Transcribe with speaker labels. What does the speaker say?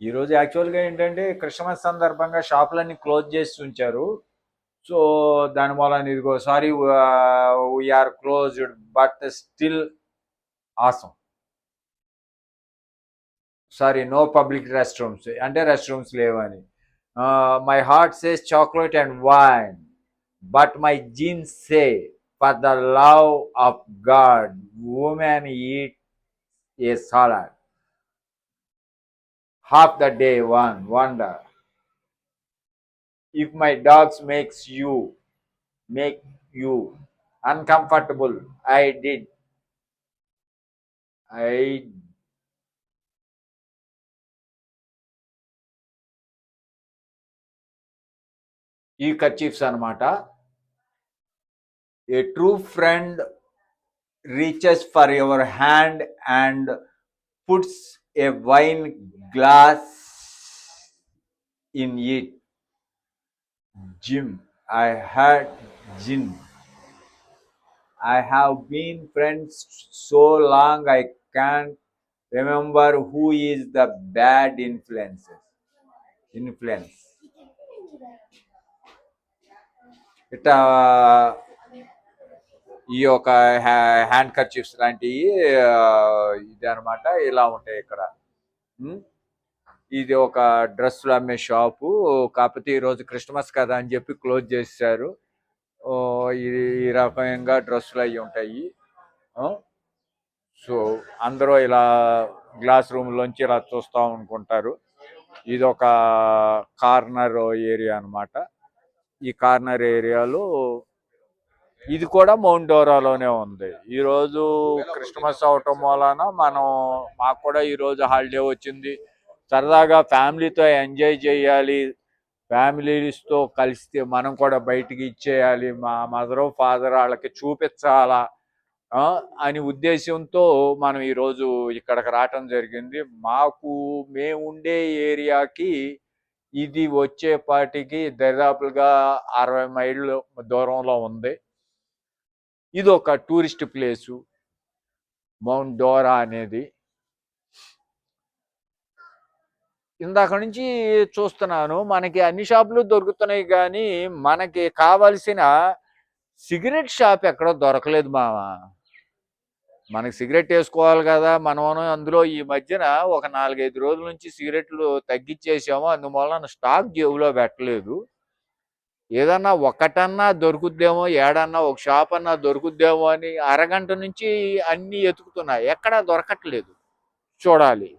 Speaker 1: ఈరోజు యాక్చువల్గా ఏంటంటే క్రిస్మస్ సందర్భంగా షాపులన్నీ క్లోజ్ చేసి ఉంచారు. సో దాని మూలన ఇదిగో sorry we're closed but still awesome. Sorry, no public restrooms అంటే రెస్ట్ రూమ్స్ లేవని. My heart says chocolate and wine but my jeans say for the love of God women eat a salad half the day one wonder if my dogs make you uncomfortable. I ఈ kerchiefs అనమాట. ఏ true friend reaches for your hand and puts a wine glass in it. Jim, I had gin. I have been friends so long I can't remember who is the bad influence. ఇట్లా ఈ యొక్క hand kerchiefs లాంటివి ఇది అనమాట. ఇలా ఉంటాయి ఇక్కడ. ఇది ఒక డ్రెస్సులు అమ్మే షాపు. కాకపోతే ఈరోజు క్రిస్మస్ కదా అని చెప్పి క్లోజ్ చేశారు. ఈ రకంగా డ్రెస్సులు అవి ఉంటాయి. సో అందరూ ఇలా గ్లాస్ రూమ్లోంచి ఇలా చూస్తూ అనుకుంటారు. ఇది ఒక కార్నర్ ఏరియా అనమాట. ఈ కార్నర్ ఏరియాలో ఇది కూడా మౌంట్ డోరాలోనే ఉంది. ఈరోజు క్రిస్మస్ అవటం వలన మాకు కూడా ఈరోజు హాలిడే వచ్చింది. సరదాగా ఫ్యామిలీతో ఎంజాయ్ చేయాలి, ఫ్యామిలీస్తో కలిస్తే మనం కూడా బయటికి ఇచ్చేయాలి, మా మదరు ఫాదర్ వాళ్ళకి చూపించాలా అని ఉద్దేశంతో మనం ఈరోజు ఇక్కడికి రావటం జరిగింది. మేము ఉండే ఏరియాకి ఇది వచ్చేపాటికి దరిదాపులుగా 60 మైళ్ళు దూరంలో ఉంది. ఇది ఒక టూరిస్ట్ ప్లేసు మౌంట్ డోరా అనేది. ఇందాక నుంచి చూస్తున్నాను, మనకి అన్ని షాపులు దొరుకుతున్నాయి కానీ మనకి కావలసిన సిగరెట్ షాప్ ఎక్కడో దొరకలేదు మామ. మనకి సిగరెట్ వేసుకోవాలి కదా మనం. అందులో ఈ మధ్యన ఒక 4-5 రోజుల నుంచి సిగరెట్లు తగ్గించేసాము. అందువల్ల స్టాక్ జేబులో పెట్టలేదు. ఏదన్నా ఒకటన్నా దొరుకుద్దేమో, ఏడన్నా ఒక షాప్ అన్నా దొరుకుద్దేమో అని అరగంట నుంచి అన్నీ ఎతుకుతున్నా, ఎక్కడా దొరకట్లేదు. చూడాలి.